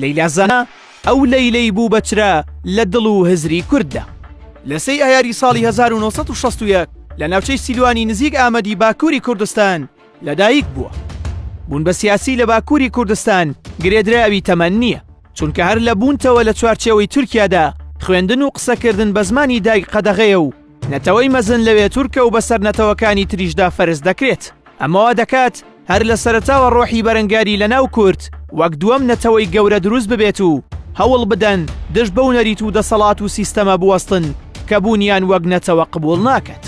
لەیلا زانا ئەو لەیلەی بوو بەچرا لە دڵ و هزری کورددا. لە 3 ئایاری ساڵی 1961 لە ناوچەی سیلوانی نزیک ئامەدی باکووری کوردستان لەدایک بووە. بوون بە سیاسی لە باکووری کوردستان گرێدراوی تەمەن نییە، چونکە هەر لە بوونتەوە لە چوارچێوەی تورکیادا خوێندن و قسەکردن بە زمانی دایک قەدەغەیە و نەتەوەی مەزن لەوێ تورکە و بەسەر نەتەوەکانی تریشدا فەرز دەکرێت. ئەمەوە دەکات هەر لە سەرەتاوە ڕۆحی بەرەنگاری لە ناو کورد وەک دووەم نەتەوەی گەورە دروست ببێت و هەوڵ بدەن دژ بەو نەریت و دەسەڵات و سیستەمە بوەستن کە بوونیان وەک نەتەوە قبوڵ ناکات.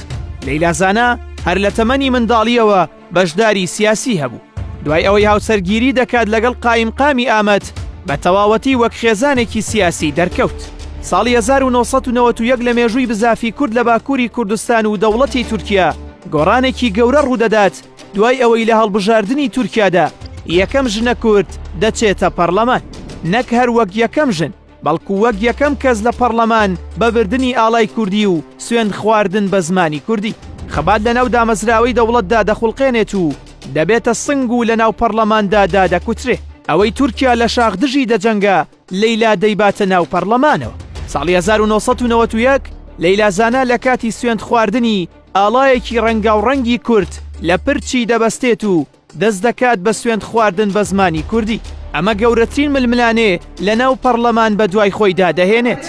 لەیلا زانا هەر لە تەمەنی منداڵیەوە بەشداری سیاسی هەبوو. دوای ئەوەی هاوسەرگیری دەکات لەگەڵ قایمقامی ئامەد بە تەواوەتی وەک خێزانێکی سیاسی دەرکەوت. ساڵی 1991 لە مێژووی بزافی کورد لە باکووری کوردستان و دەوڵەتی تورکیا گۆڕانێکی گەورە ڕوودەدات دوای ئەوەی لە هەڵبژاردننی تورکیادا یەکەم ژنە کورد دەچێتە پەرلەمان، نەک هەر وەک یەکەم ژن بەڵکو وەک یەکەم کەس لە پەرلەمان بە بردننی ئاڵای کوردی و سوێند خواردن بە زمانی کوردی. خەبات لە ناو دامەزراوەی دەوڵەتدا دەخولقێنێت و دەبێتە سنگ و لە ناو پەرلەماندا دادەکوترێ. ئەوەی تورکیا لە شاخدژی دەجەنگا لەیلا دەیباتە ناو پەرلەمانەوە. ساڵی 1991 لەیلا زانا لە کاتی سوێند خواردنی ئاڵایەکی ڕەنگاوڕەنگی کورد لە پرچی دەبەستێت و دەست دەکات بە سوێند خواردن بە زمانی کوردی. ئەمە گەورەترین ململانێ لە ناو پەرلەمان بە دوای خۆیدا دەهێنێت.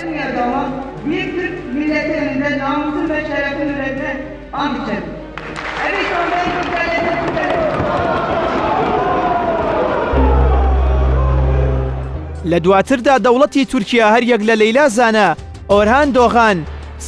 لە دواتردا دەوڵەتی تورکیا هەریەک لە لەیلا زانا، ئۆرهان دۆغان،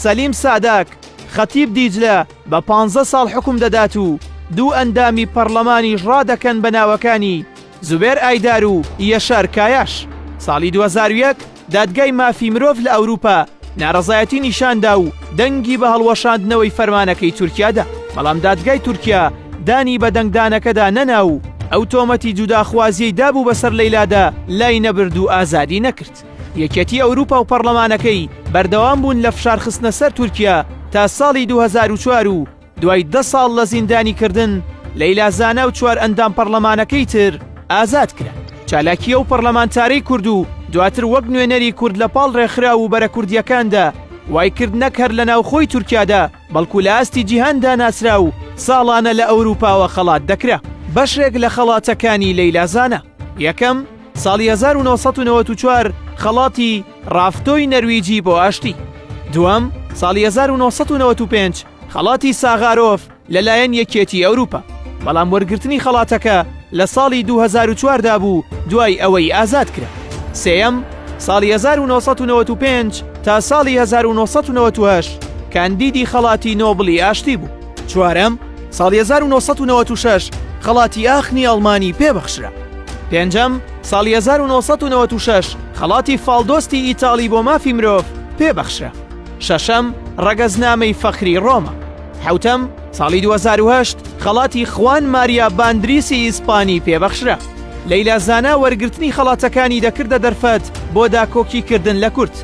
سەلیم ساداک، خەتیب دیجلە بە 15 ساڵ حکوم دەدات و دوو ئەندامی پەرلەمانیش ڕادەکەن بە ناوەکانی زوبێر ئایدار و یەشار کایاش. ساڵی 2001 دادگای مافی مرۆڤ لە ئەوروپا ناڕەزایەتی نیشاندا و دەنگی بە هەڵوەشاندنەوەی فەرمانەکەی تورکیادا، بەڵام دادگای تورکیا دانی بە دەنگدانەکەدا نەنا و ئەو تۆمەتی جوداخوازیەی دابوو بەسەر لەیلادا لای نەبرد و ئازادی نەکرد. یەکێتی ئەوروپا و پەرلەمانەکەی بەردەوام بوون لە فشارخستنە سەر تورکیا تا ساڵی 2004 و دوای 10 ساڵ لە زیندانی کردن لەیلا زانا و 4 ئەندام پەرلەمانەکەی تر ئازاد کرا. چالاکیە و پەرلەمانتارەی کورد و دواتر وەک نوێنەری کورد لە پاڵ ڕێکخرا و بەرە کوردیەکاندا وای کرد نەک هەر لە ناوخۆی تورکیادا بەڵکو لە ئاستی جیهاندا ناسرا و ساڵانە لە ئەوروپاوە خەڵات دەکرا. بەشێک لە خەڵاتەکانی لەیلا زانا: یەکەم ساڵی 1994 خەڵاتی ڕافتۆی نەرویجی بۆ ئاشتی. دووەم ساڵی 1995 خەڵاتی ساغارۆف لەلایەن یەکێتی ئەوروپا، بەڵام وەرگرتنی خەڵاتەکە لە ساڵی 2004دا بوو دوای ئەوەی ئازاد کرا. سێەم ساڵی 1995 تا ساڵی 1998 کاندیدی خەڵاتی نۆبڵی ئاشتی بوو. چوارەم ساڵی 1996 خەڵاتی ئاخنی ئەڵمانی پێبەخشرا. پێنجەم ساڵی 1996 خەڵاتی فاڵدۆستی ئیتاڵی بۆ مافی مرۆڤ پێبەخشرا. شەشەم ڕەگەزنامەی فەخری ڕۆمە. حوتەم ساڵی 2008 خەڵاتی خوان ماریا باندریسی ئیسپانی پێبەخشرا. لەیلا زانا وەرگرتنی خەڵاتەکانی دەکردە دەرفەت بۆ داکۆکیکردن لە کورد.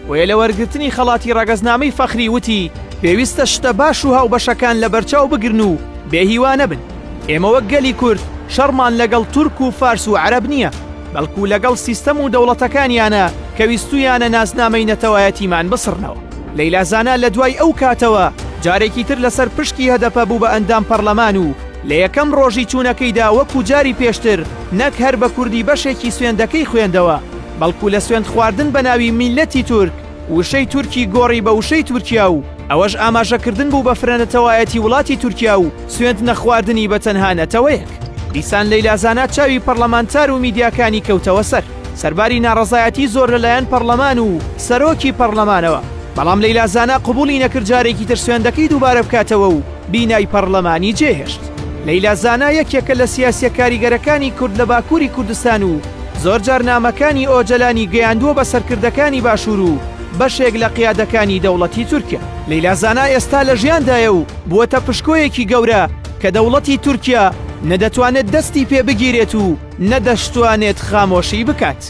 وەیە لە وەرگرتنی خەڵاتی ڕەگەزنامەی فەخری وتی پێویستە شتە باش و هاوبەشەکان لە بەرچاو بگرن و بێهیوا نەبن. ئێمە وەک گەلی کورد شەڕمان لەگەڵ تورک و فارس و عەرەب نییە، بەڵکو لەگەڵ سیستەم و دەوڵەتەکانیانە کە ویستویانە ناسنامەی نەتەوایەتیمان بسڕنەوە. لەیلا زانا لە دوای ئەو کاتەوە جارێکی تر لەسەر پشکی هەدەپە بوو بە ئەندام پەرلەمان و لە یەکەم ڕۆژی چوونەکەیدا وەکو جاری پێشتر نەک هەر بە کوردی بەشێکی سوێندەکەی خوێندەوە، بەڵکو لە سوێند خواردن بە ناوی میلەتی تورک وشەی تورکی گۆڕی بە وشەی تورکیا و ئەوەش ئاماژەکردن بوو بە فرەنەتەوایەتی وڵاتی تورکیا و سوێند نەخواردنی بە تەنها نەتەوەیەک. دیسان لەیلا زانا چاوی پەرلەمانتار و میدیاکانی کەوتەوە سەرباری ناڕەزایەتی زۆر لەلایەن پەرلەمان و سەرۆکی پەرلەمانەوە، بەڵام لەیلا زانا قبوڵی نەکرد جارێکی تر سوێندەکەی دووبارە بکاتەوە و بینای پەرلەمانی جێهێشت. لەیلا زانا یەکێکە لە سیاسیە کاریگەرەکانی کورد لە باکووری کوردستان و زۆر جار نامەکانی ئۆجەلانی گەیاندووە بە سەرکردەکانی باشوور و بەشێک لە قیادەکانی دەوڵەتی تورکیا. لەیلا زانا ئێستا لە ژیاندایە و بووەتە پشکۆیەکی گەورە کە دەوڵەتی تورکیا نەدەتوانێت دەستی پێ بگیرێت و نەدەشتوانێت خامۆشی بکات.